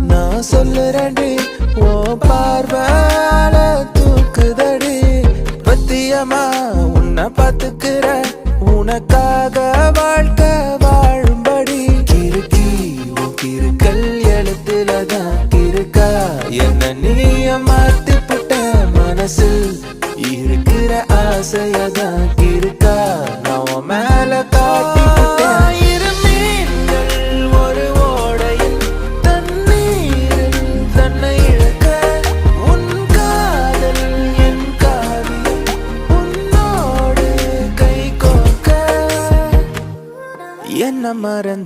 நான் சொல்லுறேன்டி ஓ பார்வால தூக்குதடி பத்தியமா உன்னை பாத்துக்கிற உனக்காக வாழ்க்கை வாழும்படி கிறுக்கி உன் கிறுக்கல் எழுத்துலதான் இருக்கா என்ன நீய மாத்தி புட்ட மனசில் இருக்கிற ஆசையதான் இருக்கா நான் மேல காட்டி என்ன மறந்த